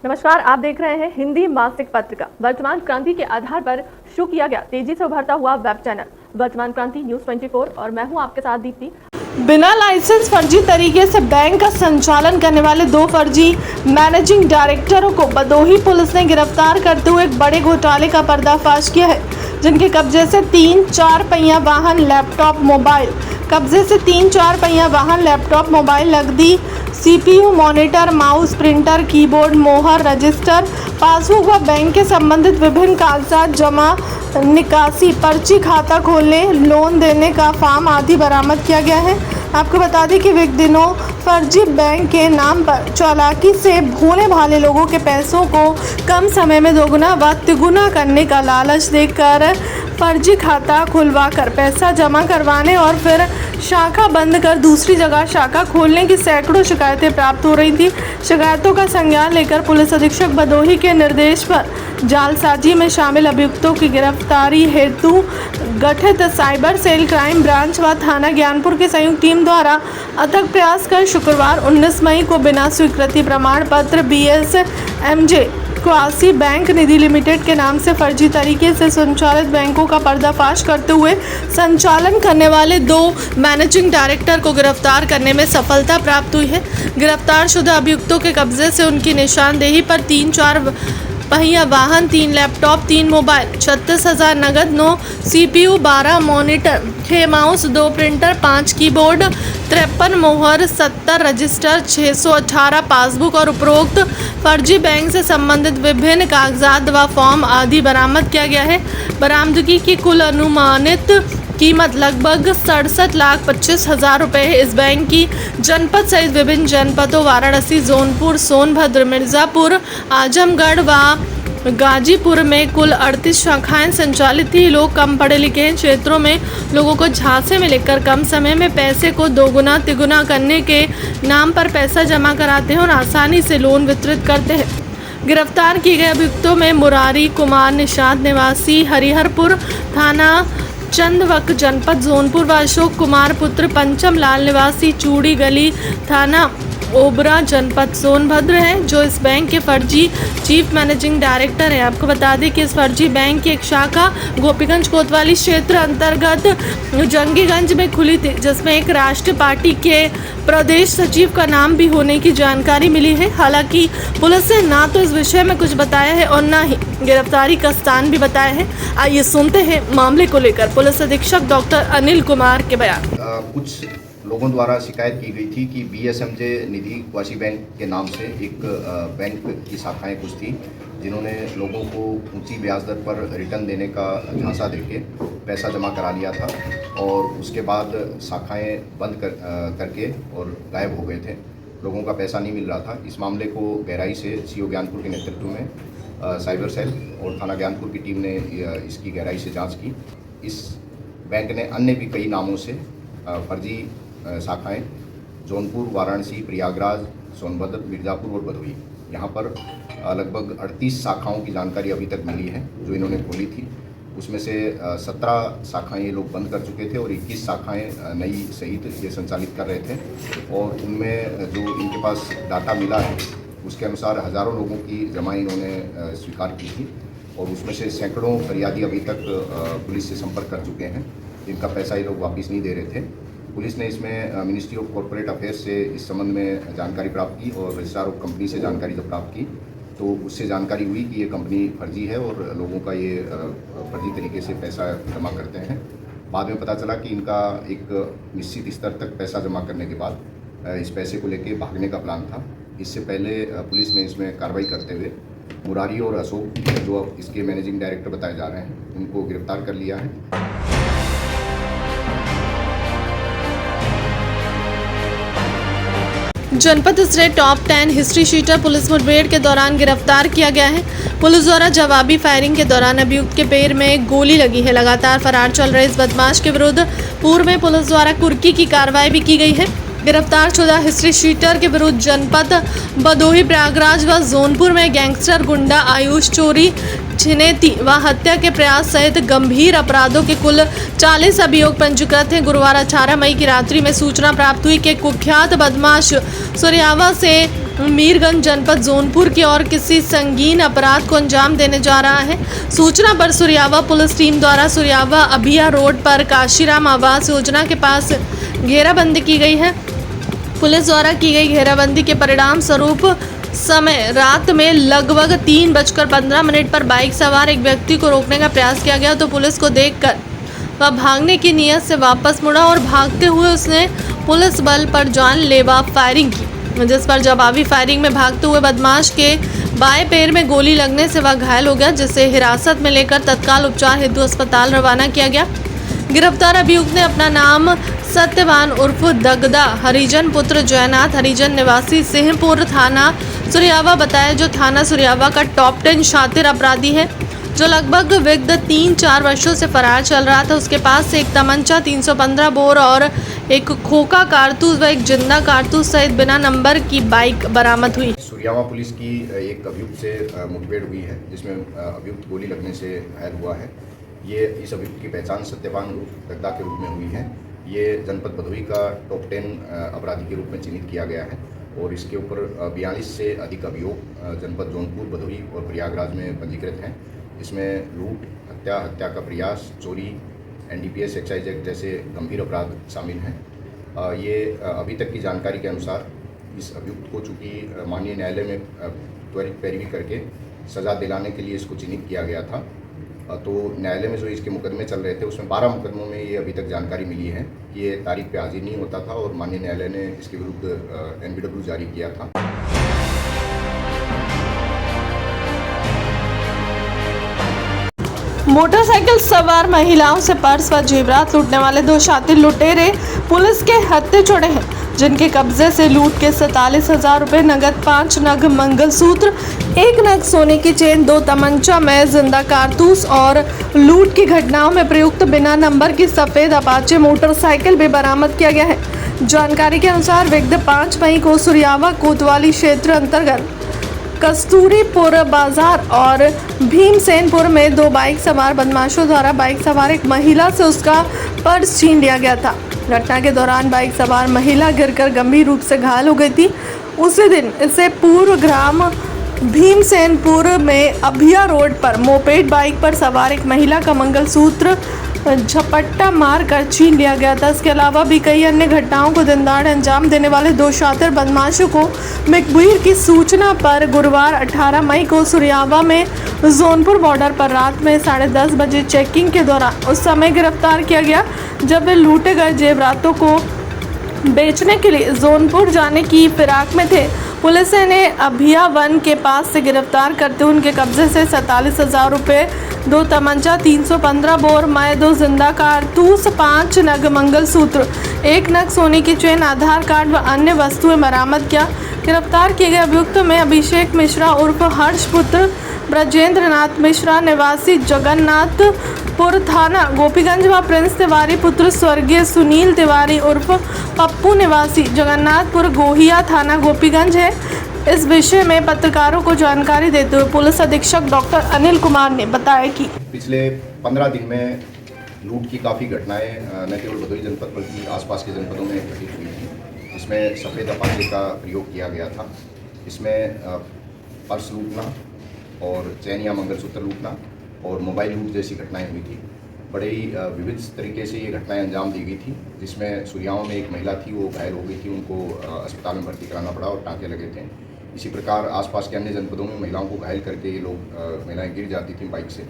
नमस्कार, आप देख रहे हैं हिंदी मासिक पत्रिका वर्तमान क्रांति के आधार पर शुरू किया गया तेजी से उभरता हुआ वेब चैनल वर्तमान क्रांति न्यूज 24, और मैं हूं आपके साथ दीप्ति। बिना लाइसेंस फर्जी तरीके से बैंक का संचालन करने वाले 2 फर्जी मैनेजिंग डायरेक्टरों को भदोही पुलिस ने गिरफ्तार करते हुए एक बड़े घोटाले का पर्दाफाश किया है, जिनके कब्जे से 3 4 पहिया वाहन, लैपटॉप, मोबाइल, नकदी, CPU, monitor, mouse, printer, keyboard, मोहर, रजिस्टर, पासबुक व बैंक के संबंधित विभिन्न कागजात, जमा निकासी, पर्ची, खाता खोलने, लोन देने का फॉर्म आदि बरामद किया गया है। आपको बता दें कि विगत दिनों फर्जी बैंक के नाम पर चालाकी से भोले भाले लोगों के पैसों को कम समय में दोगुना व तिगुना करने का लालच देकर फर्जी खाता खुलवाकर पैसा जमा करवाने और फिर शाखा बंद कर दूसरी जगह शाखा खोलने की सैकड़ों शिकायतें प्राप्त हो रही थी। शिकायतों का संज्ञान लेकर पुलिस अधीक्षक भदोही के निर्देश पर जालसाजी में शामिल अभियुक्तों की गिरफ्तारी हेतु गठित साइबर सेल, क्राइम ब्रांच व थाना ज्ञानपुर की संयुक्त टीम द्वारा अथक प्रयास कर शुक्रवार 19 मई को बिना स्वीकृति प्रमाण पत्र BSMJ क्वासी बैंक निधि लिमिटेड के नाम से फर्जी तरीके से संचालित बैंकों का पर्दाफाश करते हुए संचालन करने वाले 2 मैनेजिंग डायरेक्टर को गिरफ्तार करने में सफलता प्राप्त हुई है। गिरफ्तार शुदा अभियुक्तों के कब्जे से उनकी निशानदेही पर 3 4 पहिया वाहन, 3 लैपटॉप, 3 मोबाइल, 36,000 नगद, 9 CPU, 12 monitor, 6 mouse, 2 printer, 5 keyboard, 53 मोहर, 70 रजिस्टर, 618 पासबुक और उपरोक्त फर्जी बैंक से संबंधित विभिन्न कागजात व फॉर्म आदि बरामद किया गया है। बरामदगी की कुल अनुमानित कीमत लगभग 67,25,000 रुपये है। इस बैंक की जनपद सहित विभिन्न जनपदों वाराणसी, जौनपुर, सोनभद्र, मिर्ज़ापुर, आजमगढ़ व गाजीपुर में कुल 38 शाखाएं संचालित थी। लोग कम पढ़े लिखे क्षेत्रों में लोगों को झांसे में लेकर कम समय में पैसे को दोगुना तिगुना करने के नाम पर पैसा जमा कराते हैं और आसानी से लोन वितरित करते हैं। गिरफ्तार किए गए अभियुक्तों में मुरारी कुमार, निषाद निवासी हरिहरपुर, थाना चंदवक, जनपद जौनपुर व अशोक कुमार पुत्र पंचम लाल निवासी चूड़ी गली, थाना ओबरा, जनपद सोनभद्र है, जो इस बैंक के फर्जी चीफ मैनेजिंग डायरेक्टर है। आपको बता दें कि इस फर्जी बैंक की एक शाखा गोपीगंज कोतवाली क्षेत्र अंतर्गत जंगीगंज में खुली थी, जिसमें एक राष्ट्रीय पार्टी के प्रदेश सचिव का नाम भी होने की जानकारी मिली है। हालांकि पुलिस ने ना तो इस विषय में कुछ बताया है और ना ही गिरफ्तारी का स्थान भी बताया है। आइए सुनते हैं मामले को लेकर पुलिस अधीक्षक डॉक्टर अनिल कुमार के बयान। कुछ लोगों द्वारा शिकायत की गई थी कि BSMJ निधि क्वासी बैंक के नाम से एक बैंक की शाखाएं कुछ थी, जिन्होंने लोगों को ऊंची ब्याज दर पर रिटर्न देने का झांसा देके पैसा जमा करा लिया था और उसके बाद शाखाएं बंद करके और गायब हो गए थे। लोगों का पैसा नहीं मिल रहा था। इस मामले को गहराई से CO ज्ञानपुर के नेतृत्व में साइबर सेल और थाना ज्ञानपुर की टीम ने इसकी गहराई से जाँच की। इस बैंक ने अन्य भी कई नामों से फर्जी शाखाएं जौनपुर, वाराणसी, प्रयागराज, सोनभद्र, मिर्ज़ापुर और भदोही, यहाँ पर लगभग 38 शाखाओं की जानकारी अभी तक मिली है जो इन्होंने खोली थी। उसमें से 17 शाखाएं ये लोग बंद कर चुके थे और 21 शाखाएं नई सहित ये संचालित कर रहे थे। और उनमें जो इनके पास डाटा मिला है उसके अनुसार हज़ारों लोगों की जमा इन्होंने स्वीकार की थी और उसमें से सैकड़ों फरियादी अभी तक पुलिस से संपर्क कर चुके हैं, जिनका पैसा ये लोग वापस नहीं दे रहे थे। पुलिस ने इसमें मिनिस्ट्री ऑफ कॉर्पोरेट अफेयर्स से इस संबंध में जानकारी प्राप्त की और रजिस्ट्रार ऑफ कंपनी से जानकारी जब प्राप्त की तो उससे जानकारी हुई कि ये कंपनी फर्जी है और लोगों का ये फर्जी तरीके से पैसा जमा करते हैं। बाद में पता चला कि इनका एक निश्चित स्तर तक पैसा जमा करने के बाद इस पैसे को लेके भागने का प्लान था। इससे पहले पुलिस ने इसमें कार्रवाई करते हुए मुरारी और अशोक, जो अब इसके मैनेजिंग डायरेक्टर बताए जा रहे हैं, उनको गिरफ्तार कर लिया है। जनपद state top 10 history sheeter police मुठभेड़ के दौरान गिरफ्तार किया गया है। पुलिस द्वारा जवाबी फायरिंग के दौरान अभियुक्त के पैर में गोली लगी है। लगातार फरार चल रहे इस बदमाश के विरुद्ध पूर्व में पुलिस द्वारा कुर्की की कार्रवाई भी की गई है। गिरफ्तार शुदा हिस्ट्री शीटर के विरुद्ध जनपद भदोही, प्रयागराज व जौनपुर में गैंगस्टर गुंडा आयुष चोरी, छिनेती व हत्या के प्रयास सहित गंभीर अपराधों के कुल 40 अभियोग पंजीकृत हैं। गुरुवार 18 मई की रात्रि में सूचना प्राप्त हुई कि कुख्यात बदमाश सुरियावा से मीरगंज जनपद जौनपुर की ओर किसी संगीन अपराध को अंजाम देने जा रहा है। सूचना पर सुरियावा पुलिस टीम द्वारा सुरियावा अभिया रोड पर काशीराम आवास योजना के पास घेराबंदी की गई है। पुलिस द्वारा की गई घेराबंदी के परिणाम स्वरूप समय रात में लगभग 3:15 पर बाइक सवार एक व्यक्ति को रोकने का प्रयास किया गया तो पुलिस को देखकर वह भागने की नीयत से वापस मुड़ा और भागते हुए उसने पुलिस बल पर जानलेवा फायरिंग की, जिस पर जवाबी फायरिंग में भागते हुए बदमाश के बाएं पैर में गोली लगने से वह घायल हो गया, जिसे हिरासत में लेकर तत्काल उपचार हेतु अस्पताल रवाना किया गया। गिरफ्तार अभियुक्त ने अपना नाम सत्यवान उर्फ दगदा हरिजन पुत्र जयनाथ हरिजन निवासी सिंहपुर थाना सुरियावा बताया, जो थाना सुरियावा का टॉप 10 शातिर अपराधी है, जो लगभग विगत 3-4 वर्षों से फरार चल रहा था। उसके पास से एक तमंचा, 315 बोर और एक खोखा कारतूस व एक जिंदा कारतूस सहित बिना नंबर की बाइक बरामद हुई। सुरियावा पुलिस की एक अभियुक्त से मुठभेड़ हुई है, जिसमें अभियुक्त गोली लगने से घायल हुआ है। ये इस अभियुक्त की पहचान सत्यवान उर्फ दगदा के रूप में हुई है। ये जनपद भदोही का टॉप 10 अपराधी के रूप में चिन्हित किया गया है और इसके ऊपर 42 से अधिक अभियोग जनपद जौनपुर, भदोही और प्रयागराज में पंजीकृत हैं। इसमें लूट, हत्या का प्रयास, चोरी, NDPS, एक्साइज एक्ट जैसे गंभीर अपराध शामिल हैं। ये अभी तक की जानकारी के अनुसार इस अभियुक्त को चूँकि माननीय न्यायालय में त्वरित पैरवी करके सज़ा दिलाने के लिए इसको चिन्हित किया गया था, तो न्यायालय में जो इसके मुकदमे चल रहे थे उसमें 12 मुकदमों में ये अभी तक जानकारी मिली है कि ये तारीख पे हाजिर नहीं होता था और माननीय न्यायालय ने इसके विरुद्ध NBW जारी किया था। मोटरसाइकिल सवार महिलाओं से पर्स व जेवरात लूटने वाले 2 शातिर लुटेरे पुलिस के हत्थे चढ़े हैं, जिनके कब्जे से लूट के 47,000 रुपये, नगद, 5 नग मंगलसूत्र, 1 नग सोने की चेन, 2 तमंचा में जिंदा कारतूस और लूट की घटनाओं में प्रयुक्त बिना नंबर की सफ़ेद अपाचे मोटरसाइकिल भी बरामद किया गया है। जानकारी के अनुसार विगत 5 मई को सुरियावा कोतवाली क्षेत्र अंतर्गत कस्तूरीपुर बाजार और भीमसेनपुर में 2 बाइक सवार बदमाशों द्वारा बाइक सवार एक महिला से उसका पर्स छीन लिया गया था। घटना के दौरान बाइक सवार महिला गिरकर गंभीर रूप से घायल हो गई थी। उसी दिन इसे पूर्व ग्राम भीमसेनपुर में अभिया रोड पर मोपेड बाइक पर सवार एक महिला का मंगलसूत्र झपट्टा मार कर छीन लिया गया था। इसके अलावा भी कई अन्य घटनाओं को दिन दहाड़े अंजाम देने वाले 2 शातिर बदमाशों को मुखबिर की सूचना पर गुरुवार 18 मई को सुरियावा में जौनपुर बॉर्डर पर रात में 10:30 बजे चेकिंग के दौरान उस समय गिरफ्तार किया गया जब वे लूटे गए जेवरातों को बेचने के लिए जौनपुर जाने की फिराक में थे। पुलिस ने अभिया वन के पास से गिरफ्तार करते हुए उनके कब्जे से 47,000 रुपये, 2 तमंचा, 315 बोर मैं 2 जिंदा कारतूस, 5 नग मंगलसूत्र, 1 नग सोने की चेन, आधार कार्ड व अन्य वस्तुएं बरामद किया। गिरफ्तार किए गए अभियुक्त में अभिषेक मिश्रा उर्फ हर्ष पुत्र ब्रजेंद्र नाथ मिश्रा निवासी जगन्नाथपुर थाना गोपीगंज व प्रिंस तिवारी पुत्र स्वर्गीय सुनील तिवारी उर्फ पप्पू निवासी जगन्नाथपुर गोहिया थाना गोपीगंज है। इस विषय में पत्रकारों को जानकारी देते हुए पुलिस अधीक्षक डॉक्टर अनिल कुमार ने बताया कि पिछले 15 दिन में लूट की काफ़ी घटनाएं न केवल भदोही जनपद बल्कि आसपास के जनपदों में घटित हुई थी। इसमें सफ़ेद अपाचे का प्रयोग किया गया था। इसमें पर्स लूटना और चैन या मंगलसूत्र लूटना और मोबाइल लूट जैसी घटनाएं हुई थी। बड़े ही विविध तरीके से ये घटनाएं अंजाम दी गई थी, जिसमें सुरियावा में एक महिला थी, वो घायल हो गई थी, उनको अस्पताल में भर्ती कराना पड़ा और टाँके लगे थे। इसी प्रकार आसपास के अन्य जनपदों में महिलाओं को घायल करके ये लोग महिलाएं गिर जाती थी बाइक से,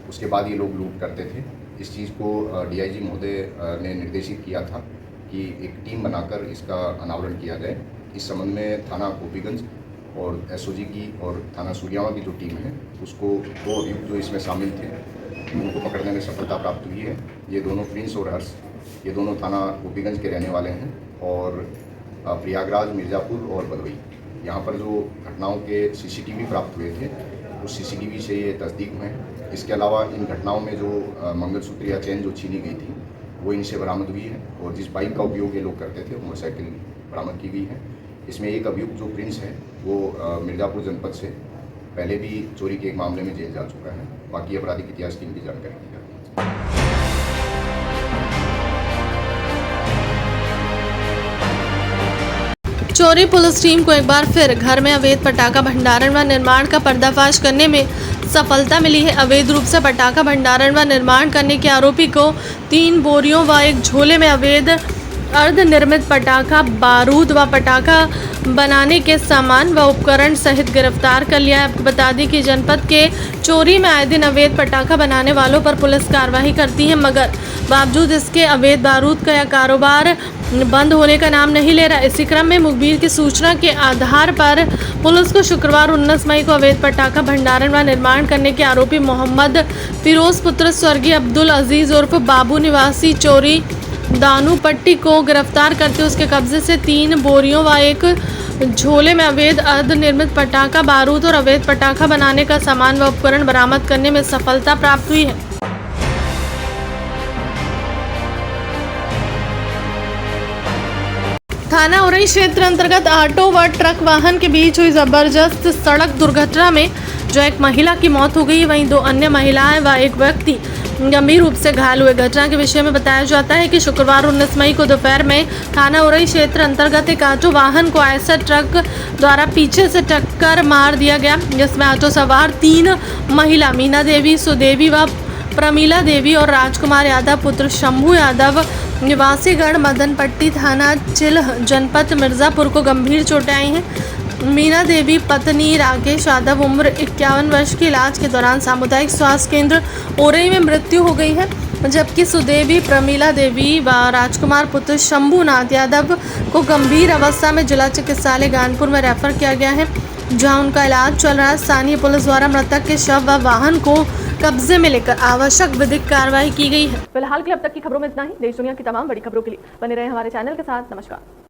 उसके बाद ये लोग लूट करते थे। इस चीज़ को DIG महोदय ने निर्देशित किया था कि एक टीम बनाकर इसका अनावरण किया जाए। इस संबंध में थाना गोपीगंज और SOG की और थाना सुरियावा की जो टीम है उसको 2 अभियुक्त जो इसमें शामिल थे उनको पकड़ने में सफलता प्राप्त हुई है। ये दोनों प्रिंस और हर्ष, ये दोनों थाना गोपीगंज के रहने वाले हैं और प्रयागराज, मिर्ज़ापुर और भदोही यहाँ पर जो घटनाओं के CCTV प्राप्त हुए थे उस CCTV से ये तस्दीक हुए हैं। इसके अलावा इन घटनाओं में जो मंगलसूत्र या चैन जो छीनी गई थी वो इनसे बरामद हुई है और जिस बाइक का उपयोग ये लोग करते थे वो मोटरसाइकिल बरामद की गई है। इसमें एक अभियुक्त जो प्रिंस है वो मिर्ज़ापुर जनपद से पहले भी चोरी के एक मामले में जेल जा चुका है। बाकी आपराधिक इतिहास की इनकी जानकारी दी जाए। चोरी पुलिस टीम को एक बार फिर घर में अवैध पटाखा भंडारण व निर्माण का पर्दाफाश करने में सफलता मिली है। अवैध रूप से पटाखा भंडारण व निर्माण करने के आरोपी को 3 बोरियों व एक झोले में अवैध अर्धनिर्मित पटाखा, बारूद व पटाखा बनाने के सामान व उपकरण सहित गिरफ्तार कर लिया है। आपको बता दें कि जनपद के चोरी में आए दिन अवैध पटाखा बनाने वालों पर पुलिस कार्रवाई करती है, मगर बावजूद इसके अवैध बारूद का कारोबार बंद होने का नाम नहीं ले रहा। इसी क्रम में मुखबिर की सूचना के आधार पर पुलिस को शुक्रवार 19 मई को अवैध पटाखा भंडारण व निर्माण करने के आरोपी मोहम्मद फिरोज पुत्र स्वर्गीय अब्दुल अजीज उर्फ बाबू निवासी चोरी दानू पट्टी को गिरफ्तार करते उसके कब्जे से 3 बोरियों व एक झोले में अवैध अर्धनिर्मित पटाखा, बारूद और अवैध पटाखा बनाने का सामान व उपकरण बरामद करने में सफलता प्राप्त हुई है। थाना उरई क्षेत्र अंतर्गत ऑटो व ट्रक वाहन के बीच हुई जबरदस्त सड़क दुर्घटना में जो एक महिला की मौत हो गई, वहीं 2 अन्य महिलाएं व एक व्यक्ति गंभीर रूप से घायल हुए। घटना के विषय में बताया जाता है कि शुक्रवार 19 मई को दोपहर में थाना उरई क्षेत्र अंतर्गत एक ऑटो वाहन को आयसर ट्रक द्वारा पीछे से टक्कर मार दिया गया, जिसमें ऑटो सवार 3 महिला मीना देवी, सुदेवी व प्रमीला देवी और राजकुमार यादव पुत्र शंभू यादव निवासी गढ़ मदन पट्टी थाना चिल्ह जनपद मिर्ज़ापुर को गंभीर चोटें आई हैं। मीना देवी पत्नी राकेश यादव उम्र 51 वर्ष की इलाज के दौरान सामुदायिक स्वास्थ्य केंद्र उरई में मृत्यु हो गई है, जबकि सुदेवी, प्रमीला देवी व राजकुमार पुत्र शंभूनाथ यादव को गंभीर अवस्था में जिला चिकित्सालय कानपुर में रेफर किया गया है, जहां उनका इलाज चल रहा है। स्थानीय पुलिस द्वारा मृतक के शव व वाहन को कब्जे में लेकर आवश्यक विधिक कार्रवाई की गई है। फिलहाल के लिए अब तक की खबरों में इतना ही। देश दुनिया की तमाम बड़ी खबरों के लिए बने रहे हमारे चैनल के साथ। नमस्कार।